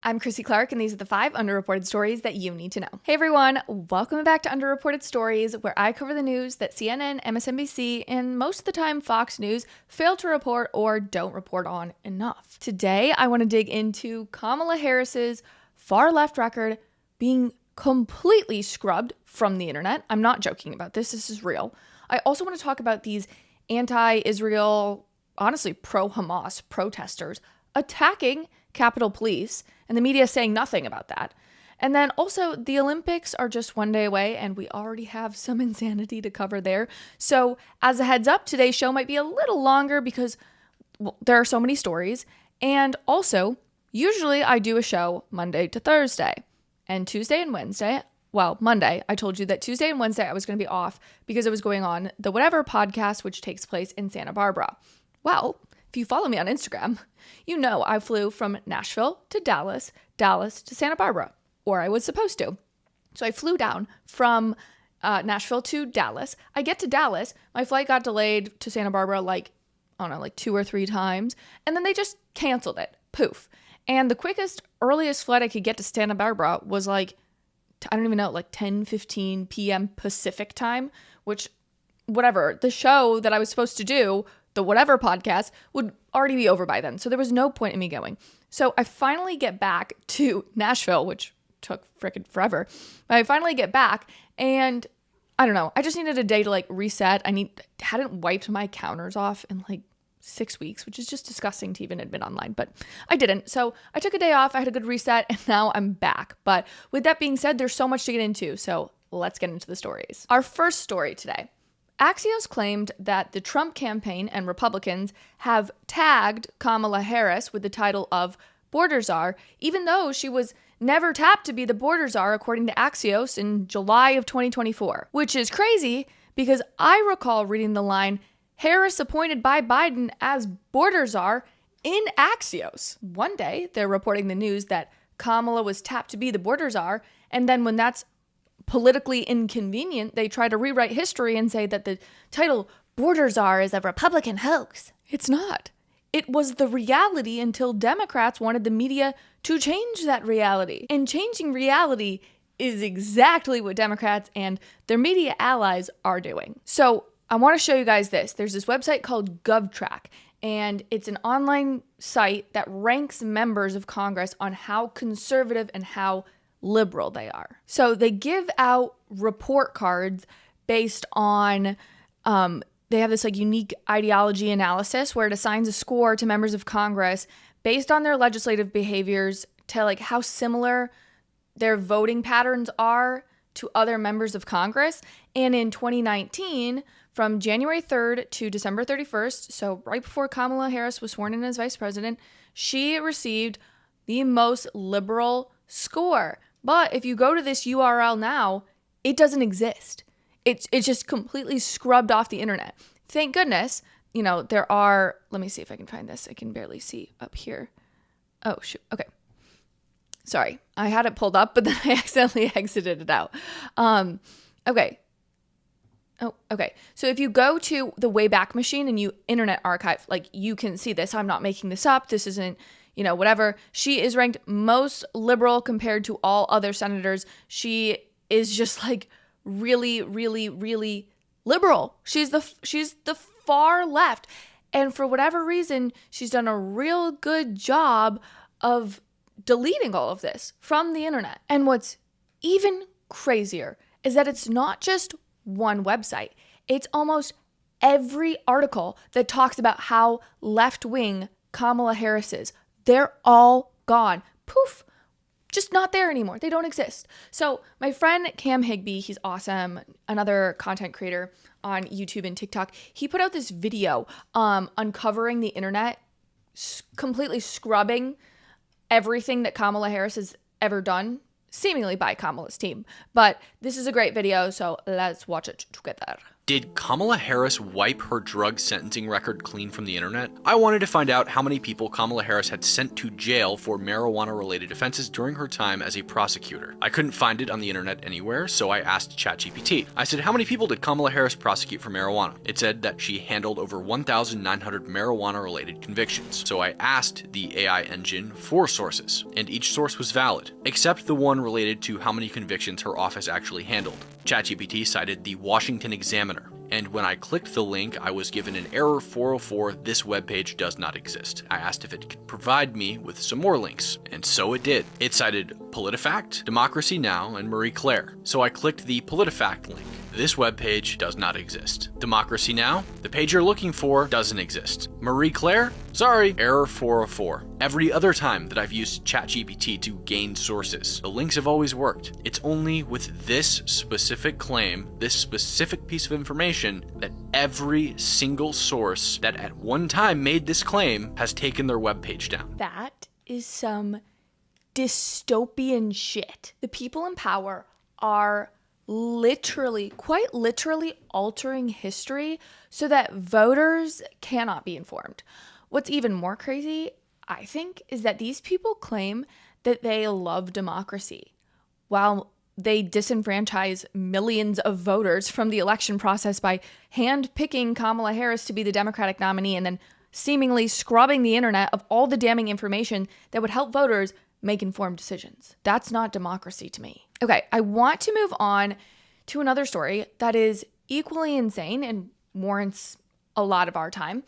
I'm Chrissy Clark, and these are the 5 underreported stories that you need to know. Hey everyone, welcome back to Underreported Stories, where I cover the news that CNN, MSNBC, and most of the time Fox News fail to report or don't report on enough. Today, I want to dig into Kamala Harris's far-left record being completely scrubbed from the internet. I'm not joking about this. This is real. I also want to talk about these anti-Israel, honestly pro-Hamas protesters attacking Capitol Police, and the media saying nothing about that. And then also, the Olympics are just one day away, and we already have some insanity to cover there. So, as a heads up, today's show might be a little longer because there are so many stories. And also, usually I do a show Monday to Thursday. And Tuesday and Wednesday, well, Monday, I told you that Tuesday and Wednesday I was going to be off because I was going on the Whatever podcast, which takes place in Santa Barbara. Well, if you follow me on Instagram, you know I flew from Nashville to Dallas, Dallas to Santa Barbara, or I was supposed to. So I flew down from Nashville to Dallas. I get to Dallas. My flight got delayed to Santa Barbara like 2 or 3 times. And then they just canceled it. Poof. And the quickest, earliest flight I could get to Santa Barbara was like 10:15 p.m. Pacific time, which, whatever, the show that I was supposed to do, the Whatever podcast, would already be over by then. So there was no point in me going. So I finally get back to Nashville, which took freaking forever. But I finally get back and I don't know. I just needed a day to reset. Hadn't wiped my counters off in 6 weeks, which is just disgusting to even admit online, but I didn't. So I took a day off. I had a good reset and now I'm back. But with that being said, there's so much to get into. So let's get into the stories. Our first story today. Axios claimed that the Trump campaign and Republicans have tagged Kamala Harris with the title of border czar, even though she was never tapped to be the border czar, according to Axios, in July of 2024. Which is crazy because I recall reading the line, Harris appointed by Biden as border czar, in Axios. One day, they're reporting the news that Kamala was tapped to be the border czar, and then when that's politically inconvenient, they try to rewrite history and say that the title border czar is a Republican hoax. It's not. It was the reality until Democrats wanted the media to change that reality. And changing reality is exactly what Democrats and their media allies are doing. So I want to show you guys this. There's this website called GovTrack, and it's an online site that ranks members of Congress on how conservative and how liberal they are. So they give out report cards based on, they have this unique ideology analysis where it assigns a score to members of Congress based on their legislative behaviors to how similar their voting patterns are to other members of Congress. And in 2019, from January 3rd to December 31st, so right before Kamala Harris was sworn in as vice president, she received the most liberal score. But if you go to this URL now, it doesn't exist. It's just completely scrubbed off the internet. Thank goodness, there are, let me see if I can find this. I can barely see up here. Oh, shoot. Okay. Sorry. I had it pulled up, but then I accidentally exited it out. Okay. Oh, okay. So if you go to the Wayback Machine and you Internet Archive, you can see this. I'm not making this up. This isn't, whatever. She is ranked most liberal compared to all other senators. She is just really, really, really liberal. She's the far left. And for whatever reason, she's done a real good job of deleting all of this from the internet. And what's even crazier is that it's not just one website. It's almost every article that talks about how left-wing Kamala Harris is. They're all gone. Poof. Just not there anymore. They don't exist. So my friend Cam Higbee, he's awesome, another content creator on YouTube and TikTok, he put out this video uncovering the internet, completely scrubbing everything that Kamala Harris has ever done, seemingly by Kamala's team. But this is a great video, so let's watch it together. Did Kamala Harris wipe her drug sentencing record clean from the internet? I wanted to find out how many people Kamala Harris had sent to jail for marijuana-related offenses during her time as a prosecutor. I couldn't find it on the internet anywhere, so I asked ChatGPT. I said, how many people did Kamala Harris prosecute for marijuana? It said that she handled over 1,900 marijuana-related convictions. So I asked the AI engine for sources, and each source was valid, except the one related to how many convictions her office actually handled. ChatGPT cited the Washington Examiner, and when I clicked the link, I was given an error 404, this webpage does not exist. I asked if it could provide me with some more links, and so it did. It cited PolitiFact, Democracy Now!, and Marie Claire. So I clicked the PolitiFact link. This webpage does not exist. Democracy Now!, the page you're looking for doesn't exist. Marie Claire? Sorry, error 404. Every other time that I've used ChatGPT to gain sources, the links have always worked. It's only with this specific claim, this specific piece of information, that every single source that at one time made this claim has taken their webpage down. That is some dystopian shit. The people in power are quite literally altering history so that voters cannot be informed. What's even more crazy, I think, is that these people claim that they love democracy while they disenfranchise millions of voters from the election process by hand-picking Kamala Harris to be the Democratic nominee and then seemingly scrubbing the internet of all the damning information that would help voters make informed decisions. That's not democracy to me. Okay, I want to move on to another story that is equally insane and warrants a lot of our time.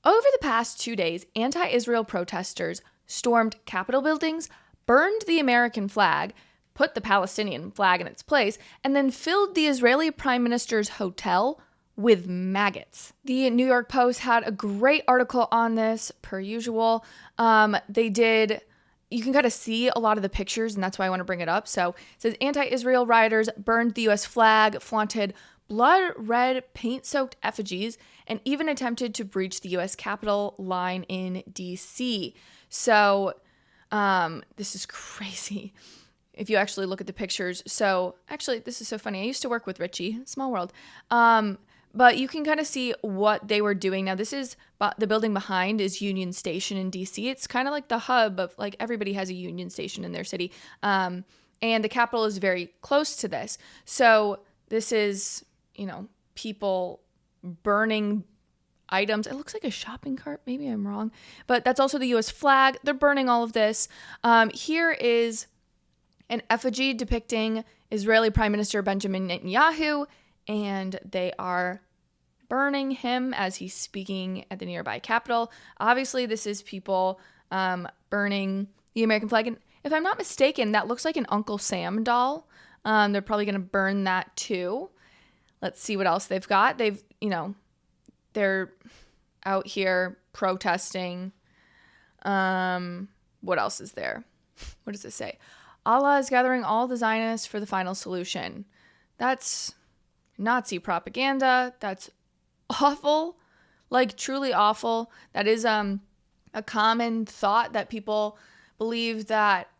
Over the past 2 days, anti-Israel protesters stormed Capitol buildings, burned the American flag, put the Palestinian flag in its place, and then filled the Israeli Prime Minister's hotel with maggots. The New York Post had a great article on this, per usual. You can kind of see a lot of the pictures, and that's why I want to bring it up. So it says anti-Israel rioters burned the U.S. flag, flaunted blood-red paint-soaked effigies, and even attempted to breach the U.S. Capitol line in D.C. So this is crazy if you actually look at the pictures. So actually, this is so funny. I used to work with Richie, small world. But you can kind of see what they were doing. Now, this is the building behind is Union Station in D.C. It's kind of like the hub of, like, everybody has a Union Station in their city. And the Capitol is very close to this. So this is, people burning items. It looks like a shopping cart. Maybe I'm wrong. But that's also the U.S. flag. They're burning all of this. Here is an effigy depicting Israeli Prime Minister Benjamin Netanyahu, and they are burning him as he's speaking at the nearby Capitol. Obviously, this is people burning the American flag. And if I'm not mistaken, that looks like an Uncle Sam doll. They're probably going to burn that too. Let's see what else they've got. They're out here protesting. What else is there? What does it say? Allah is gathering all the Zionists for the final solution. That's Nazi propaganda. That's awful, like truly awful. That is a common thought that people believe that,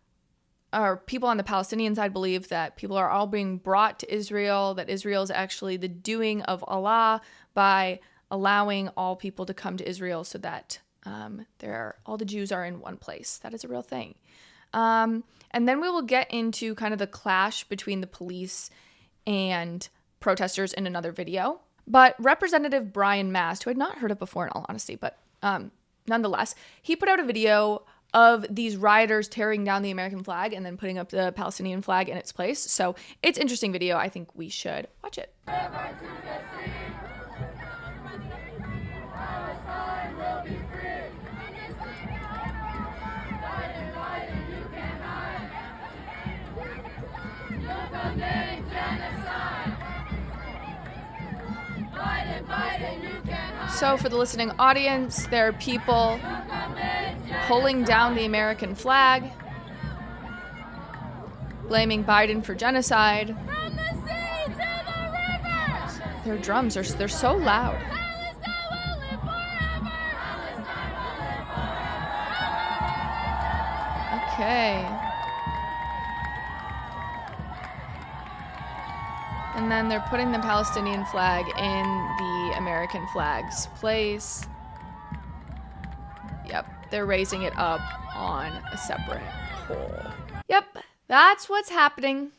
or people on the Palestinian side believe that people are all being brought to Israel, that Israel is actually the doing of Allah by allowing all people to come to Israel so that all the Jews are in one place. That is a real thing. And then we will get into kind of the clash between the police and protesters in another video. But Representative Brian Mast, who I'd not heard of before in all honesty, but nonetheless, he put out a video of these rioters tearing down the American flag and then putting up the Palestinian flag in its place. So it's an interesting video. I think we should watch it. So for the listening audience, there are people pulling down the American flag, blaming Biden for genocide. From the sea to the river. Their drums they're so loud. Palestine will live forever. Okay. And then they're putting the Palestinian flag in the American flag's place. Yep, they're raising it up on a separate pole. Yep, that's what's happening.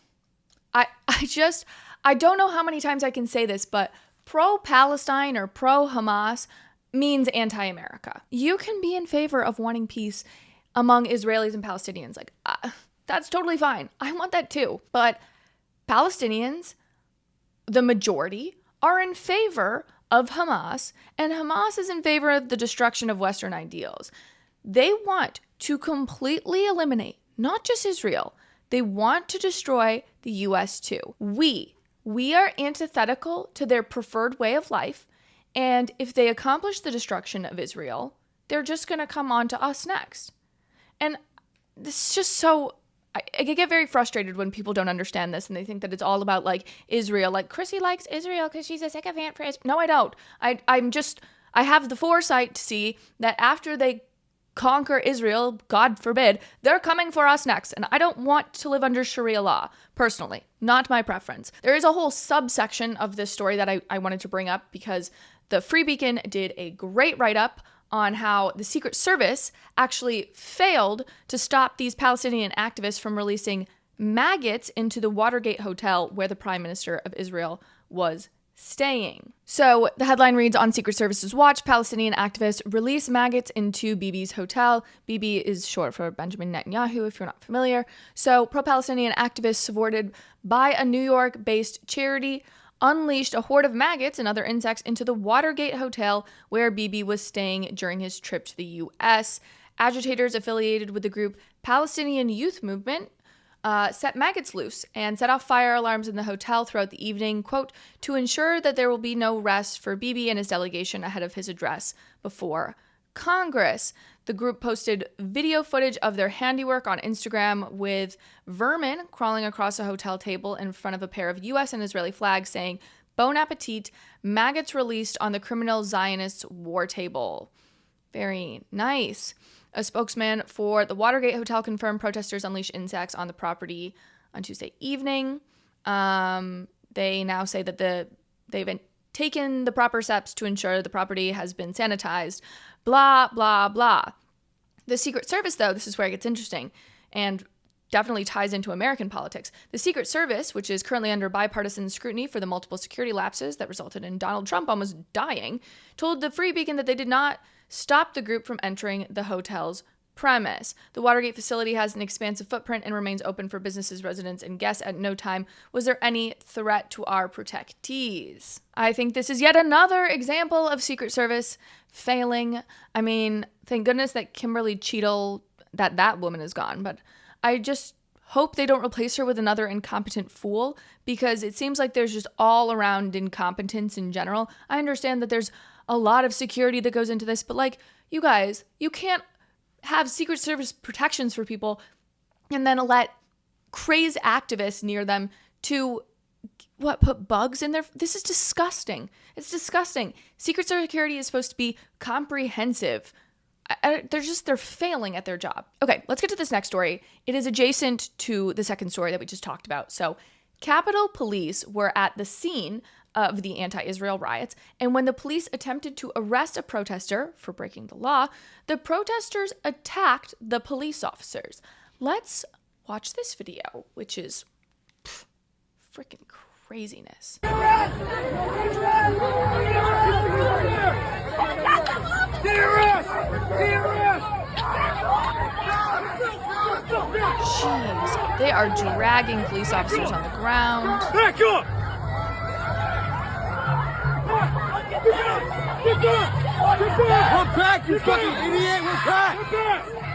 I don't know how many times I can say this, but pro-Palestine or pro-Hamas means anti-America. You can be in favor of wanting peace among Israelis and Palestinians. Like, that's totally fine. I want that too. But Palestinians, the majority, are in favor of Hamas, and Hamas is in favor of the destruction of Western ideals. They want to completely eliminate not just Israel, they want to destroy the US too. We are antithetical to their preferred way of life, and if they accomplish the destruction of Israel, they're just going to come on to us next. And this is just so... I get very frustrated when people don't understand this and they think that it's all about like Israel. Like Chrissy likes Israel because she's a sycophant for Israel. No, I don't. I have the foresight to see that after they conquer Israel, God forbid, they're coming for us next. And I don't want to live under Sharia law, personally. Not my preference. There is a whole subsection of this story that I wanted to bring up because the Free Beacon did a great write-up on how the Secret Service actually failed to stop these Palestinian activists from releasing maggots into the Watergate Hotel where the Prime Minister of Israel was staying. So the headline reads, on Secret Service's watch, Palestinian activists release maggots into Bibi's hotel. Bibi is short for Benjamin Netanyahu, if you're not familiar. So pro-Palestinian activists supported by a New York-based charity unleashed a horde of maggots and other insects into the Watergate Hotel where Bibi was staying during his trip to the U.S. Agitators affiliated with the group Palestinian Youth Movement set maggots loose and set off fire alarms in the hotel throughout the evening, quote, to ensure that there will be no rest for Bibi and his delegation ahead of his address before Congress. The group posted video footage of their handiwork on Instagram with vermin crawling across a hotel table in front of a pair of U.S. and Israeli flags saying, Bon appetit, maggots released on the criminal Zionist war table. Very nice. A spokesman for the Watergate Hotel confirmed protesters unleashed insects on the property on Tuesday evening. They now say that they've taken the proper steps to ensure the property has been sanitized. Blah, blah, blah. The Secret Service, though, this is where it gets interesting and definitely ties into American politics. The Secret Service, which is currently under bipartisan scrutiny for the multiple security lapses that resulted in Donald Trump almost dying, told the Free Beacon that they did not stop the group from entering the hotel's premise. The Watergate facility has an expansive footprint and remains open for businesses, residents, and guests. At no time was there any threat to our protectees. I think this is yet another example of Secret Service failing. I mean, thank goodness that Kimberly Cheadle, that woman is gone, but I just hope they don't replace her with another incompetent fool, because it seems like there's just all around incompetence in general. I understand that there's a lot of security that goes into this, but like, you guys, you can't have Secret Service protections for people and then let crazed activists near them to put bugs in there. This is disgusting. It's disgusting. Secret security is supposed to be comprehensive. They're failing at their job. Okay, let's get to this next story. It is adjacent to the second story that we just talked about. So Capitol Police were at the scene of the anti-Israel riots, and when the police attempted to arrest a protester for breaking the law, the protesters attacked the police officers. Let's watch this video, which is freaking craziness. Jeez, they are dragging police officers on the ground. Back up! We're back, you fucking idiot! We're back!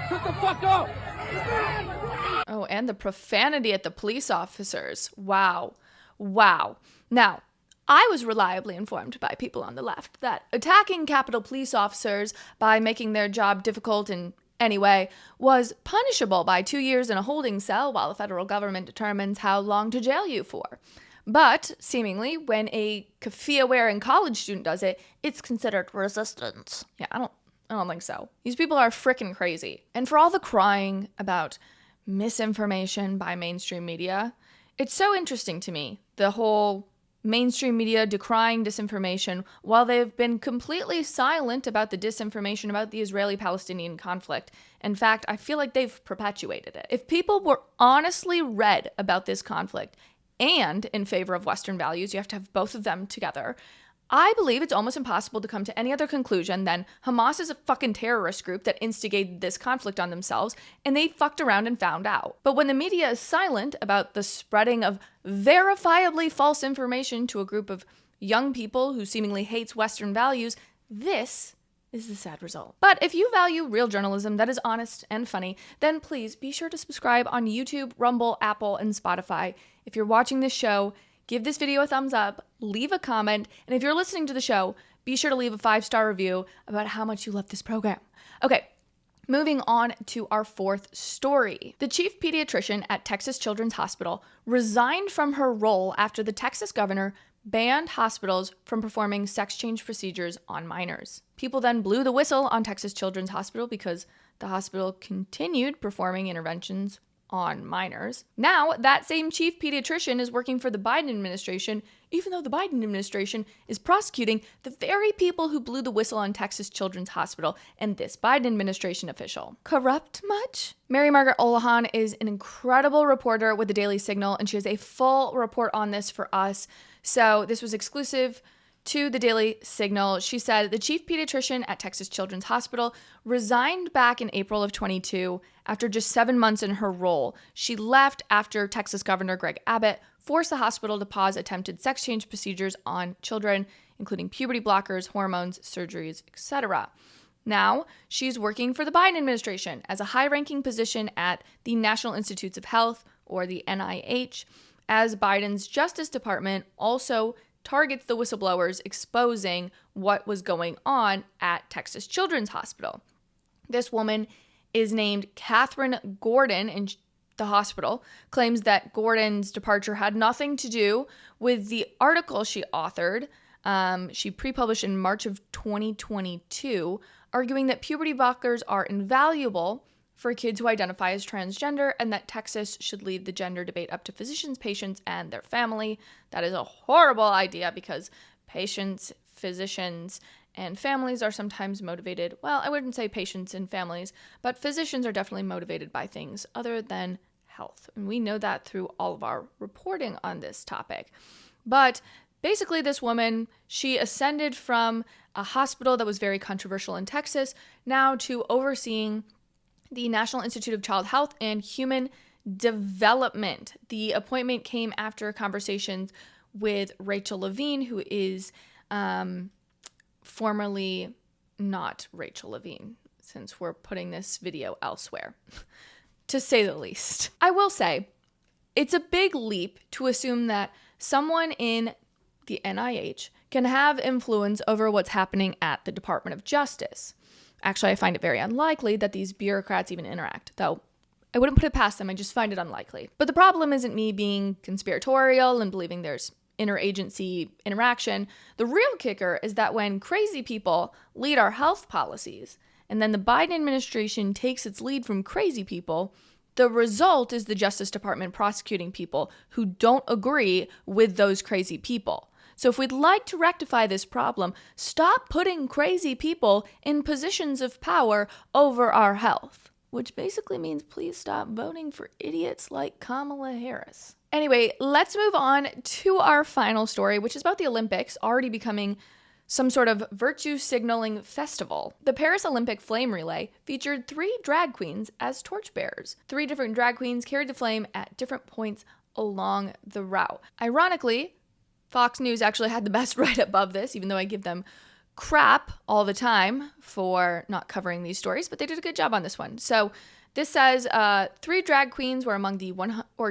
Shut the fuck up! Oh, and the profanity at the police officers. Wow. Now, I was reliably informed by people on the left that attacking Capitol Police officers by making their job difficult in any way was punishable by 2 years in a holding cell while the federal government determines how long to jail you for. But, seemingly, when a keffiyeh-wearing college student does it, it's considered resistance. Yeah, I don't think so. These people are frickin' crazy. And for all the crying about misinformation by mainstream media, it's so interesting to me, the whole mainstream media decrying disinformation while they've been completely silent about the disinformation about the Israeli-Palestinian conflict. In fact, I feel like they've perpetuated it. If people were honestly read about this conflict and in favor of Western values, you have to have both of them together, I believe it's almost impossible to come to any other conclusion than Hamas is a fucking terrorist group that instigated this conflict on themselves, and they fucked around and found out. But when the media is silent about the spreading of verifiably false information to a group of young people who seemingly hates Western values, this is the sad result. But if you value real journalism that is honest and funny, then please be sure to subscribe on YouTube, Rumble, Apple, and Spotify. If you're watching this show, give this video a thumbs up, leave a comment, and if you're listening to the show, be sure to leave a 5-star review about how much you love this program. Okay, moving on to our fourth story. The chief pediatrician at Texas Children's Hospital resigned from her role after the Texas governor banned hospitals from performing sex change procedures on minors. People then blew the whistle on Texas Children's Hospital because the hospital continued performing interventions on minors. Now, that same chief pediatrician is working for the Biden administration, even though the Biden administration is prosecuting the very people who blew the whistle on Texas Children's Hospital and this Biden administration official. Corrupt much? Mary Margaret Olohan is an incredible reporter with the Daily Signal, and she has a full report on this for us. So this was exclusive to the Daily Signal. She said the chief pediatrician at Texas Children's Hospital resigned back in April of 2022 after just 7 months in her role. She left after Texas Governor Greg Abbott forced the hospital to pause attempted sex change procedures on children, including puberty blockers, hormones, surgeries, etc. Now, she's working for the Biden administration as a high-ranking position at the National Institutes of Health, or the NIH, as Biden's Justice Department also targets the whistleblowers exposing what was going on at Texas Children's Hospital. This woman is named Catherine Gordon, and the hospital claims that Gordon's departure had nothing to do with the article she authored. She pre-published in March of 2022, arguing that puberty blockers are invaluable for kids who identify as transgender and that Texas should leave the gender debate up to physicians, patients, and their family. That is a horrible idea because patients, physicians, and families are sometimes motivated. Well, I wouldn't say patients and families, but physicians are definitely motivated by things other than health. And we know that through all of our reporting on this topic. But basically, this woman, she ascended from a hospital that was very controversial in Texas now to overseeing the National Institute of Child Health and Human Development. The appointment came after conversations with Rachel Levine, who is formerly not Rachel Levine, since we're putting this video elsewhere, to say the least. I will say, it's a big leap to assume that someone in the NIH can have influence over what's happening at the Department of Justice. Actually, I find it very unlikely that these bureaucrats even interact, though I wouldn't put it past them, I just find it unlikely. But the problem isn't me being conspiratorial and believing there's interagency interaction. The real kicker is that when crazy people lead our health policies, and then the Biden administration takes its lead from crazy people, the result is the Justice Department prosecuting people who don't agree with those crazy people. So if we'd like to rectify this problem, stop putting crazy people in positions of power over our health. Which basically means please stop voting for idiots like Kamala Harris. Anyway, let's move on to our final story, which is about the Olympics already becoming some sort of virtue signaling festival. The Paris Olympic Flame Relay featured 3 drag queens as torchbearers. 3 different drag queens carried the flame at different points along the route. Ironically, Fox News actually had the best write-up of this, even though I give them crap all the time for not covering these stories, but they did a good job on this one. So this says 3 drag queens were among the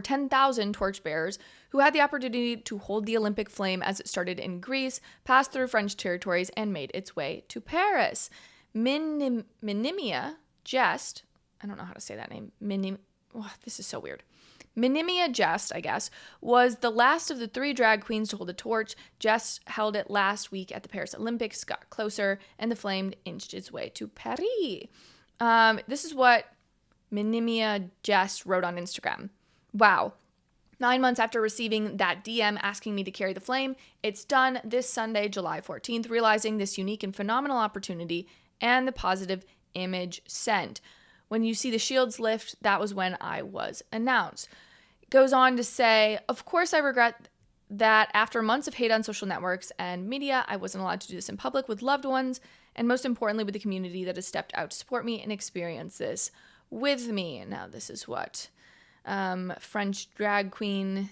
10,000 torchbearers who had the opportunity to hold the Olympic flame as it started in Greece, passed through French territories, and made its way to Paris. Minimia Jest, I don't know how to say that name. This is so weird. Minimia Jest, I guess, was the last of the 3 drag queens to hold a torch. Jest held it last week at the Paris Olympics, got closer, and the flame inched its way to Paris. This is what Minimia Jest wrote on Instagram. Wow. 9 months after receiving that DM asking me to carry the flame, it's done this Sunday, July 14th, realizing this unique and phenomenal opportunity and the positive image sent. When you see the shields lift, that was when I was announced. It goes on to say, of course I regret that after months of hate on social networks and media, I wasn't allowed to do this in public with loved ones, and most importantly with the community that has stepped out to support me and experience this with me. Now this is what French drag queen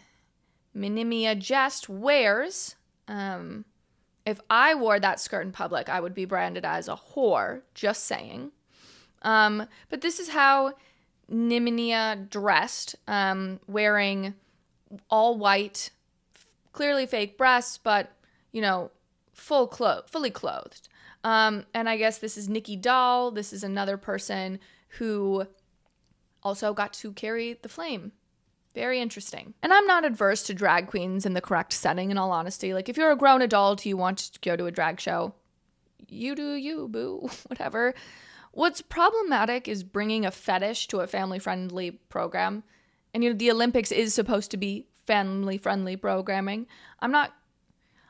Minimia Jest wears. If I wore that skirt in public, I would be branded as a whore, just saying. But this is how Minimia dressed, wearing all white, clearly fake breasts, but, fully clothed. And I guess this is Nikki Doll. This is another person who also got to carry the flame. Very interesting. And I'm not adverse to drag queens in the correct setting, in all honesty. Like, if you're a grown adult, you want to go to a drag show, you do you, boo, whatever. What's problematic is bringing a fetish to a family-friendly program. And, the Olympics is supposed to be family-friendly programming. I'm not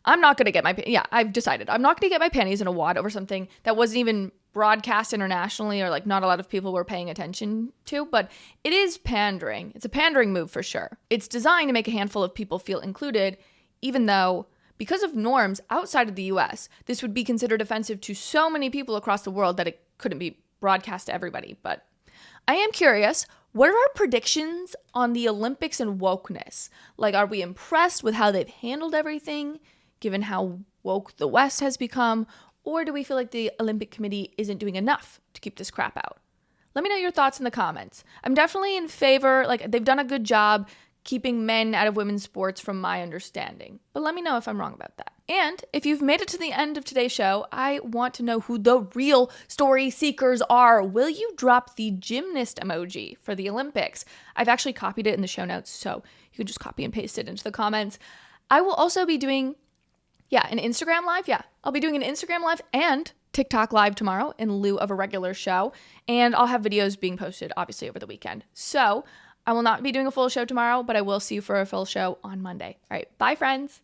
going to get I've decided. I'm not going to get my panties in a wad over something that wasn't even broadcast internationally or, not a lot of people were paying attention to, but it is pandering. It's a pandering move for sure. It's designed to make a handful of people feel included, even though, because of norms outside of the US, this would be considered offensive to so many people across the world that it couldn't be broadcast to everybody. But I am curious, what are our predictions on the Olympics and wokeness? Are we impressed with how they've handled everything, given how woke the West has become? Or do we feel like the Olympic Committee isn't doing enough to keep this crap out? Let me know your thoughts in the comments. I'm definitely in favor, they've done a good job keeping men out of women's sports from my understanding. But let me know if I'm wrong about that. And if you've made it to the end of today's show, I want to know who the real story seekers are. Will you drop the gymnast emoji for the Olympics? I've actually copied it in the show notes, so you can just copy and paste it into the comments. I will also be doing an Instagram live. I'll be doing an Instagram live and TikTok live tomorrow in lieu of a regular show. And I'll have videos being posted, obviously, over the weekend. So I will not be doing a full show tomorrow, but I will see you for a full show on Monday. All right. Bye, friends.